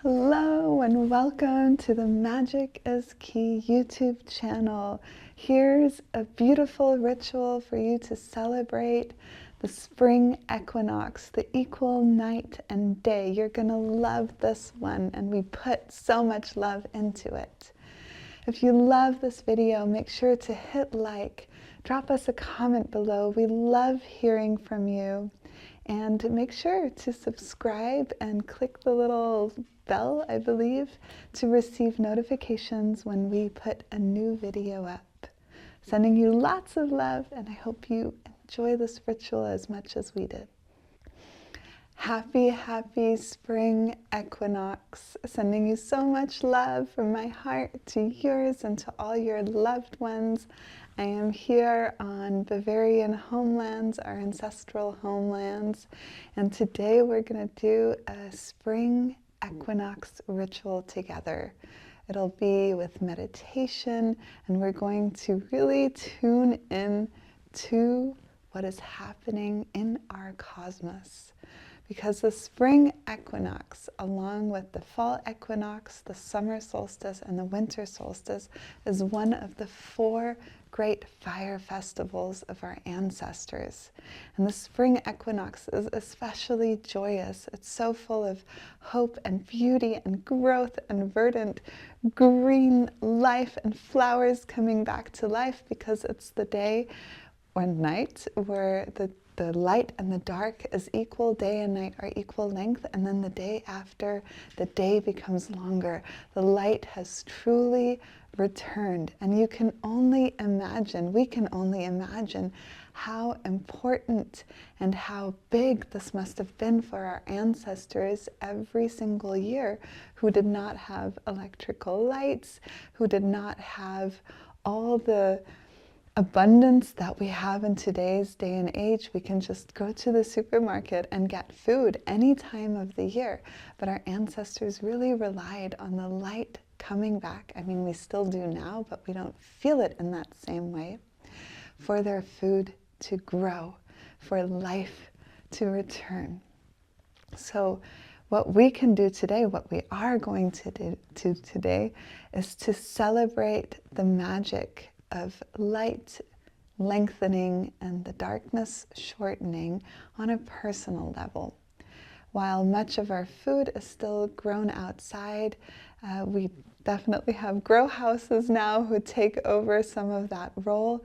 Hello and welcome to the Magic is Key YouTube channel. Here's a beautiful ritual for you to celebrate the spring equinox, the equal night and day. You're going to love this one, and we put so much love into it. If you love this video, make sure to hit like, drop us a comment below. We love hearing from you. And make sure to subscribe and click the little bell, I believe, to receive notifications when we put a new video up. Sending you lots of love, and I hope you enjoy this ritual as much as we did. Happy, happy spring equinox. Sending you so much love from my heart to yours and to all your loved ones. I am here on Bavarian homelands, our ancestral homelands, and today we're going to do a spring equinox ritual together. It'll be with meditation, and we're going to really tune in to what is happening in our cosmos. Because the spring equinox, along with the fall equinox, the summer solstice, and the winter solstice, is one of the 4 great fire festivals of our ancestors. And the spring equinox is especially joyous. It's so full of hope and beauty and growth and verdant green life and flowers coming back to life, because it's the day or night where the light and the dark is equal, day and night are equal length, and then the day after, the day becomes longer. The light has truly returned, and you can only imagine, we can only imagine how important and how big this must have been for our ancestors every single year, who did not have electrical lights, who did not have all the abundance that we have in today's day and age. We can just go to the supermarket and get food any time of the year. But our ancestors really relied on the light coming back. I mean, we still do now, but we don't feel it in that same way, for their food to grow, for life to return. So what we can do today, what we are going to do today, is to celebrate the magic of light lengthening and the darkness shortening on a personal level. While much of our food is still grown outside, we definitely have grow houses now who take over some of that role.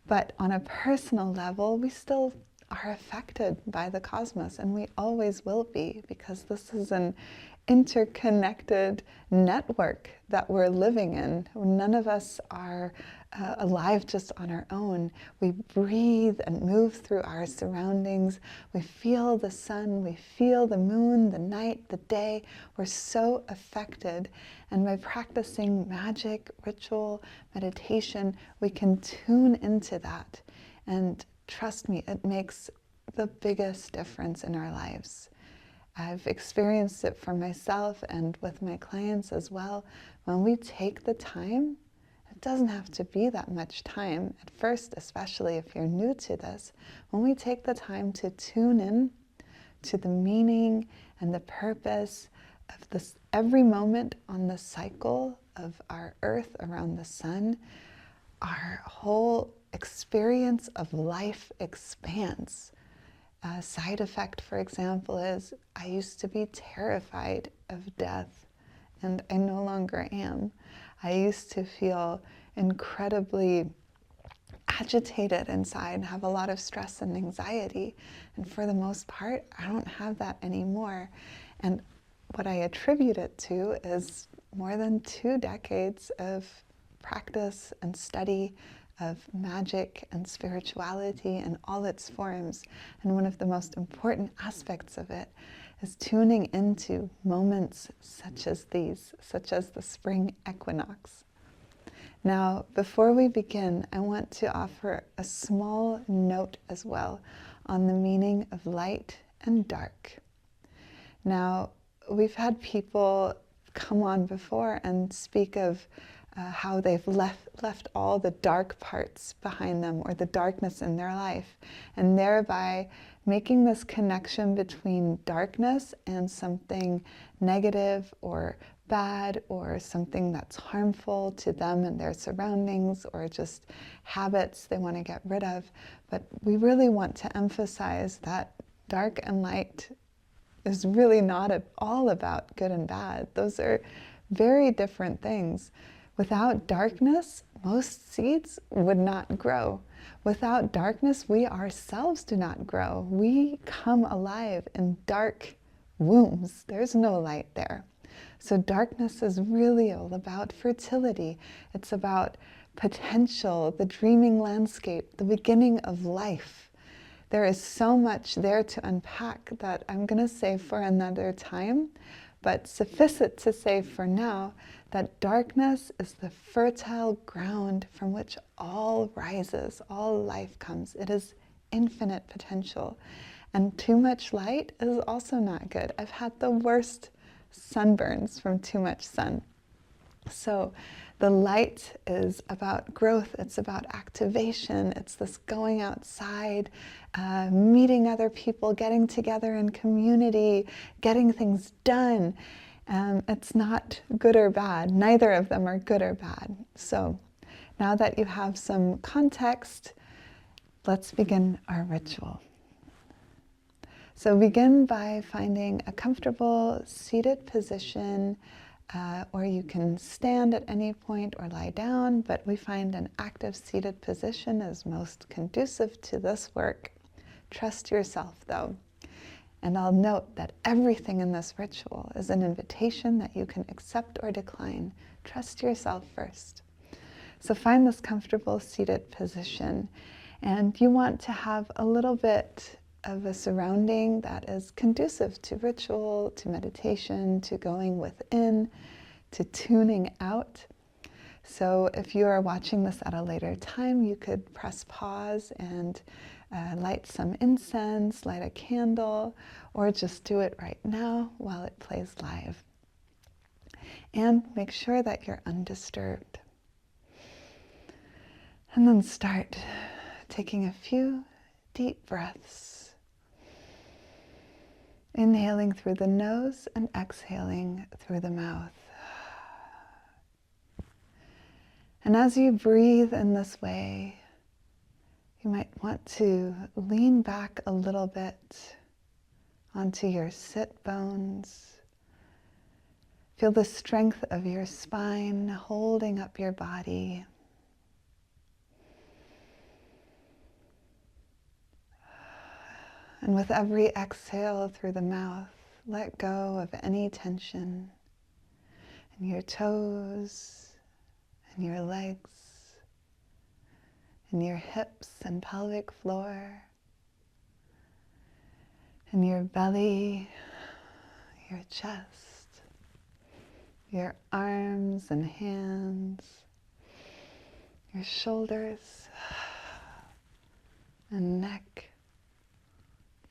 But on a personal level, we still are affected by the cosmos, and we always will be, because this is an interconnected network that we're living in. None of us are alive just on our own. We breathe and move through our surroundings. We feel the sun, we feel the moon, the night, the day. We're so affected. And by practicing magic, ritual, meditation, we can tune into that. And trust me, it makes the biggest difference in our lives. I've experienced it for myself and with my clients as well. When we take the time, it doesn't have to be that much time at first, especially if you're new to this. When we take the time to tune in to the meaning and the purpose of this, every moment on the cycle of our earth around the sun, our whole experience of life expands. A side effect, for example, is I used to be terrified of death, and I no longer am. I used to feel incredibly agitated inside and have a lot of stress and anxiety. And for the most part, I don't have that anymore. And what I attribute it to is more than 2 decades of practice and study of magic and spirituality in all its forms. And one of the most important aspects of it is tuning into moments such as these, such as the spring equinox. Now, before we begin, I want to offer a small note as well on the meaning of light and dark. Now, we've had people come on before and speak of how they've left all the dark parts behind them or the darkness in their life, and thereby making this connection between darkness and something negative or bad or something that's harmful to them and their surroundings, or just habits they want to get rid of. But we really want to emphasize that dark and light is really not at all about good and bad. Those are very different things. Without darkness, most seeds would not grow. Without darkness, we ourselves do not grow. We come alive in dark wombs. There's no light there. So darkness is really all about fertility. It's about potential, the dreaming landscape, the beginning of life. There is so much there to unpack that I'm going to save for another time, but suffice it to say for now that darkness is the fertile ground from which all rises, all life comes. It is infinite potential. And too much light is also not good. I've had the worst sunburns from too much sun. So the light is about growth, it's about activation, it's this going outside, meeting other people, getting together in community, getting things done. It's not good or bad. Neither of them are good or bad. So now that you have some context, let's begin our ritual. So begin by finding a comfortable seated position, or you can stand at any point or lie down, but we find an active seated position is most conducive to this work. Trust yourself though. And I'll note that everything in this ritual is an invitation that you can accept or decline. Trust yourself first. So find this comfortable seated position, and you want to have a little bit of a surrounding that is conducive to ritual, to meditation, to going within, to tuning out. So if you are watching this at a later time, you could press pause and light some incense, light a candle, or just do it right now while it plays live. And make sure that you're undisturbed. And then start taking a few deep breaths. Inhaling through the nose and exhaling through the mouth. And as you breathe in this way, you might want to lean back a little bit onto your sit bones. Feel the strength of your spine holding up your body. And with every exhale through the mouth, let go of any tension in your toes, in your legs, in your hips and pelvic floor, in your belly, your chest, your arms and hands, your shoulders and neck.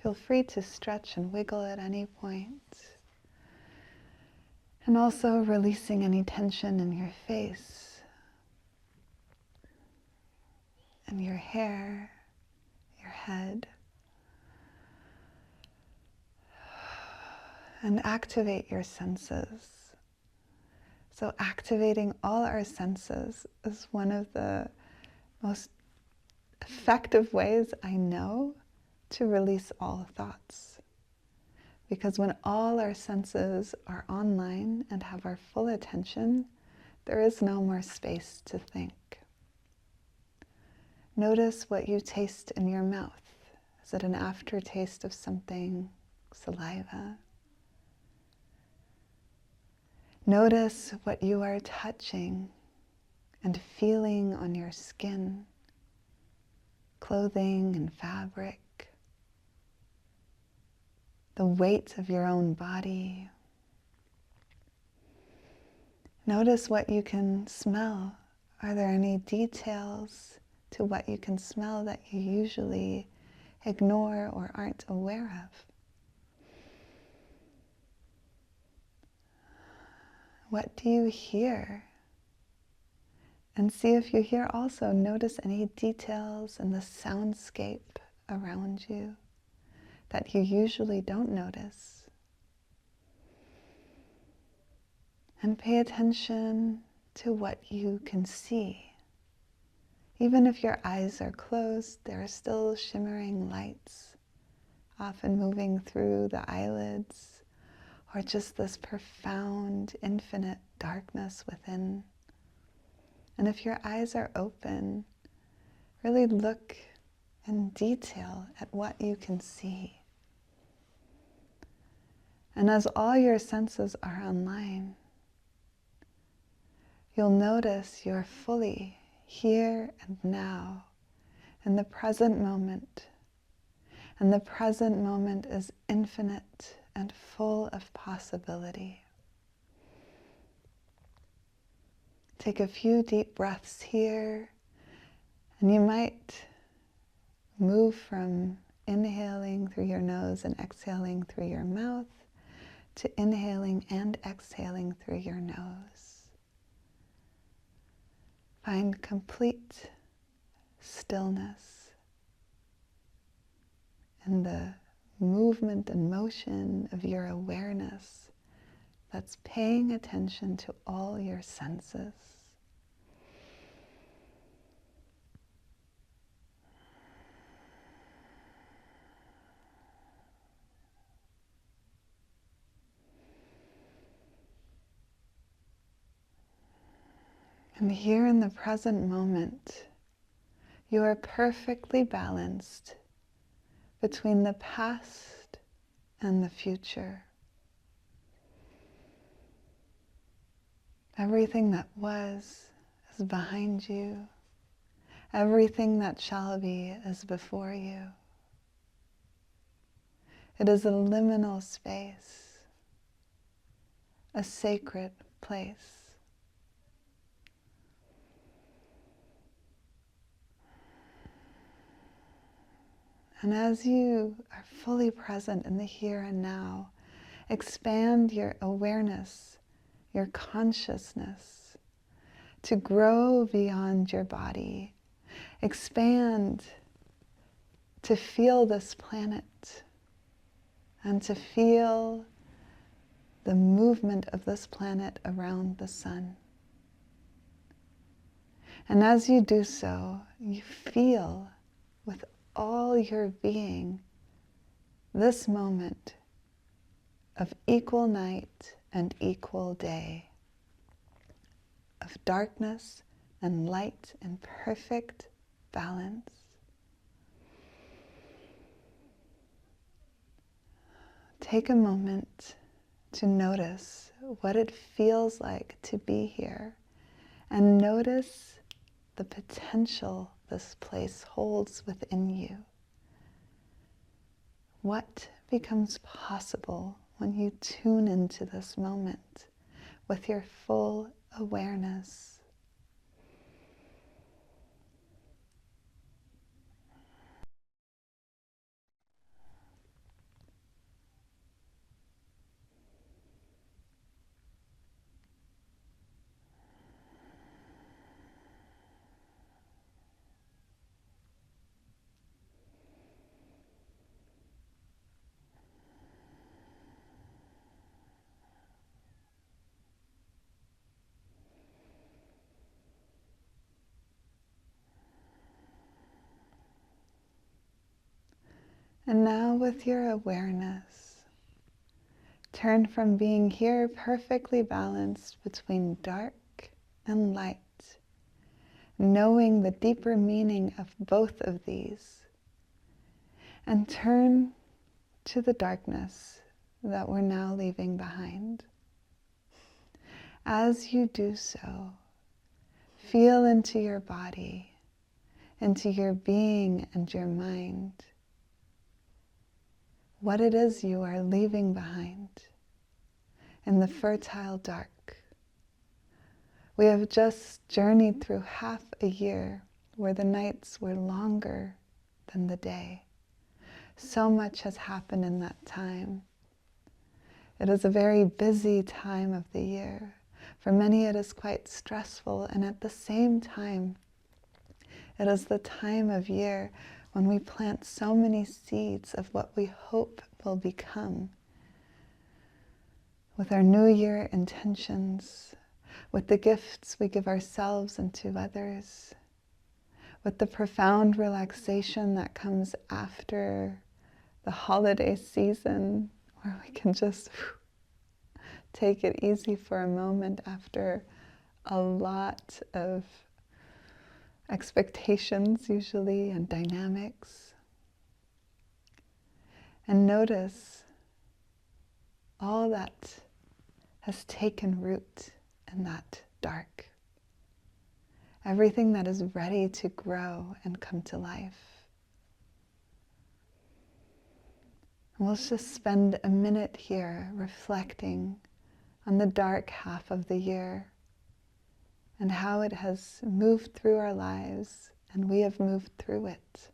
Feel free to stretch and wiggle at any point. And also releasing any tension in your face and your hair, your head. And activate your senses. So activating all our senses is one of the most effective ways I know to release all thoughts. Because when all our senses are online and have our full attention, there is no more space to think. Notice what you taste in your mouth. Is it an aftertaste of something, saliva? Notice what you are touching and feeling on your skin, clothing and fabric. The weight of your own body. Notice what you can smell. Are there any details to what you can smell that you usually ignore or aren't aware of? What do you hear? And see if you here also notice any details in the soundscape around you that you usually don't notice. And pay attention to what you can see. Even if your eyes are closed, there are still shimmering lights, often moving through the eyelids, or just this profound, infinite darkness within. And if your eyes are open, really look in detail at what you can see. And as all your senses are online, you'll notice you're fully here and now in the present moment. And the present moment is infinite and full of possibility. Take a few deep breaths here, and you might move from inhaling through your nose and exhaling through your mouth to inhaling and exhaling through your nose. Find complete stillness in the movement and motion of your awareness that's paying attention to all your senses. And here in the present moment, you are perfectly balanced between the past and the future. Everything that was is behind you. Everything that shall be is before you. It is a liminal space, a sacred place. And as you are fully present in the here and now, expand your awareness, your consciousness, to grow beyond your body. Expand to feel this planet and to feel the movement of this planet around the sun. And as you do so, you feel with all your being this moment of equal night and equal day, of darkness and light in perfect balance. Take a moment to notice what it feels like to be here, and notice the potential this place holds within you. What becomes possible when you tune into this moment with your full awareness? And now with your awareness, turn from being here perfectly balanced between dark and light, knowing the deeper meaning of both of these, and turn to the darkness that we're now leaving behind. As you do so, feel into your body, into your being and your mind, what it is you are leaving behind in the fertile dark. We have just journeyed through half a year where the nights were longer than the day. So much has happened in that time. It is a very busy time of the year, For many it is quite stressful, and at the same time, it is the time of year when we plant so many seeds of what we hope will become. With our New Year intentions, with the gifts we give ourselves and to others, with the profound relaxation that comes after the holiday season, where we can just take it easy for a moment after a lot of expectations usually and dynamics. And notice all that has taken root in that dark. Everything that is ready to grow and come to life. And we'll just spend a minute here reflecting on the dark half of the year and how it has moved through our lives and we have moved through it.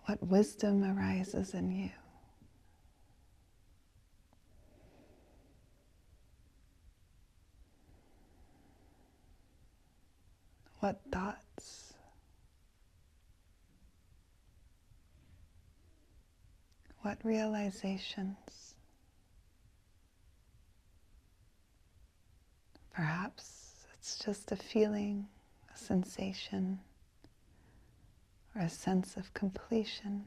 What wisdom arises in you? What thoughts? What realizations? Perhaps it's just a feeling, a sensation, or a sense of completion.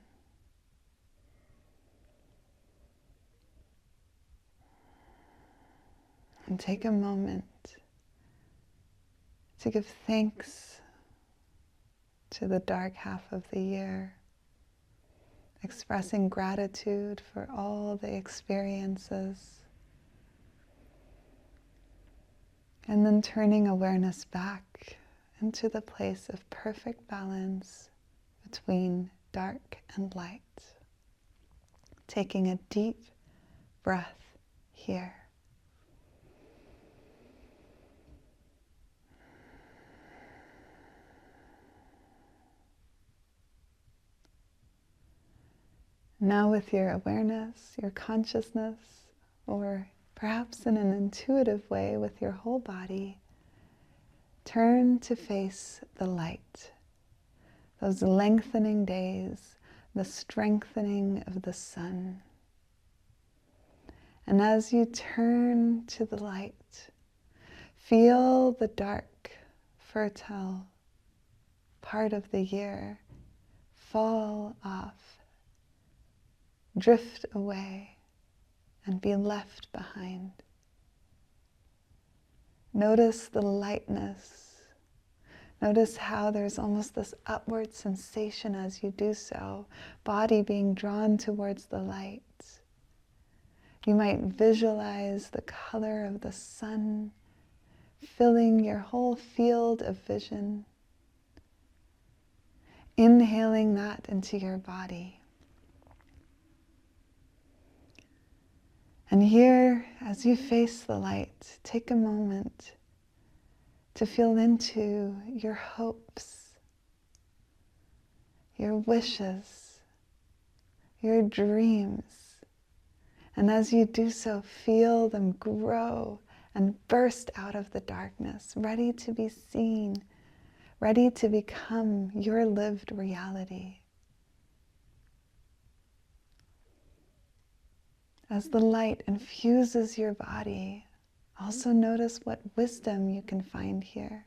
And take a moment to give thanks to the dark half of the year, expressing gratitude for all the experiences, and then turning awareness back into the place of perfect balance between dark and light. Taking a deep breath here. Now with your awareness, your consciousness, or perhaps in an intuitive way with your whole body, turn to face the light. Those lengthening days, the strengthening of the sun. And as you turn to the light, feel the dark, fertile part of the year fall off, drift away, and be left behind. Notice the lightness. Notice how there's almost this upward sensation as you do so, body being drawn towards the light. You might visualize the color of the sun filling your whole field of vision, inhaling that into your body. And here, as you face the light, take a moment to feel into your hopes, your wishes, your dreams. And as you do so, feel them grow and burst out of the darkness, ready to be seen, ready to become your lived reality. As the light infuses your body, also notice what wisdom you can find here.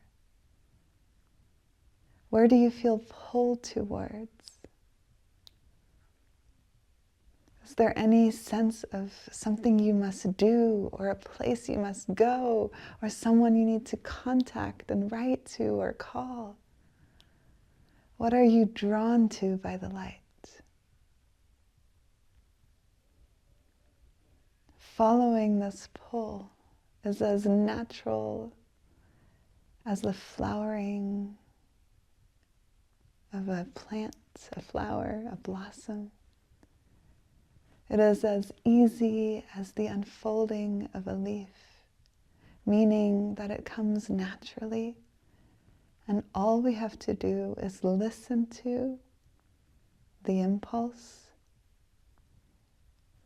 Where do you feel pulled towards? Is there any sense of something you must do, or a place you must go, or someone you need to contact and write to or call? What are you drawn to by the light? Following this pull is as natural as the flowering of a plant, a flower, a blossom. It is as easy as the unfolding of a leaf, meaning that it comes naturally And all we have to do is listen to the impulse,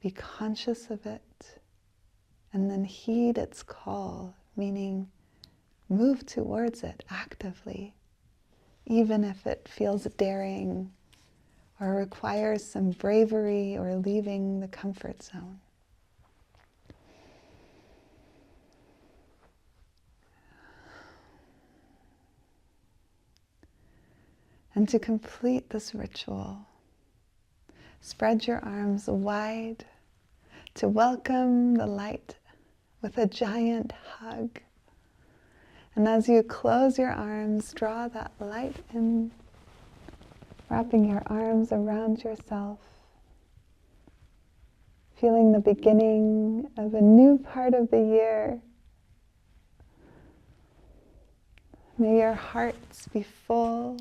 be conscious of it, and then heed its call, meaning move towards it actively, even if it feels daring or requires some bravery or leaving the comfort zone. And to complete this ritual, spread your arms wide to welcome the light with a giant hug. And as you close your arms, draw that light in, wrapping your arms around yourself, feeling the beginning of a new part of the year. May your hearts be full.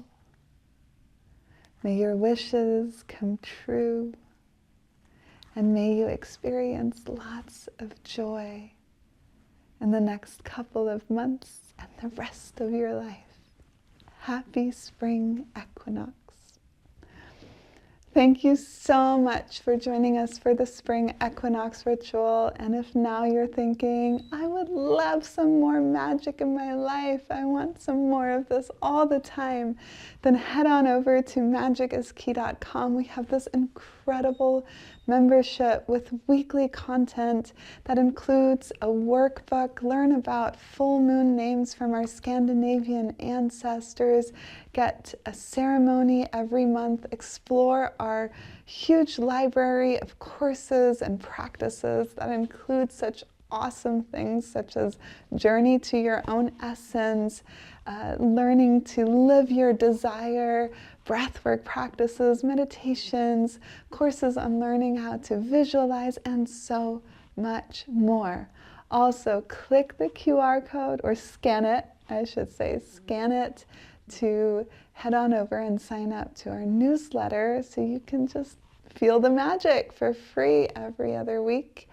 May your wishes come true. And may you experience lots of joy in the next couple of months and the rest of your life. Happy Spring Equinox. Thank you so much for joining us for the Spring Equinox ritual. And if now you're thinking, I would love some more magic in my life, I want some more of this all the time, then head on over to magiciskey.com. We have this incredible membership with weekly content that includes a workbook, learn about full moon names from our Scandinavian ancestors, get a ceremony every month, explore our huge library of courses and practices that include such awesome things such as Journey to Your Own Essence, learning to live your desire, breathwork practices, meditations, courses on learning how to visualize, and so much more. Also, click the QR code, or scan it, I should say, scan it to head on over and sign up to our newsletter so you can just feel the magic for free every other week.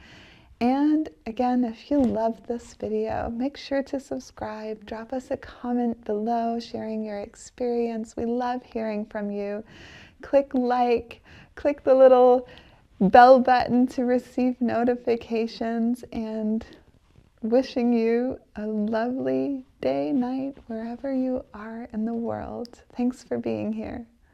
And again, if you love this video, make sure to subscribe, drop us a comment below sharing your experience. We love hearing from you. Click like, click the little bell button to receive notifications, and wishing you a lovely day, night, wherever you are in the world. Thanks for being here.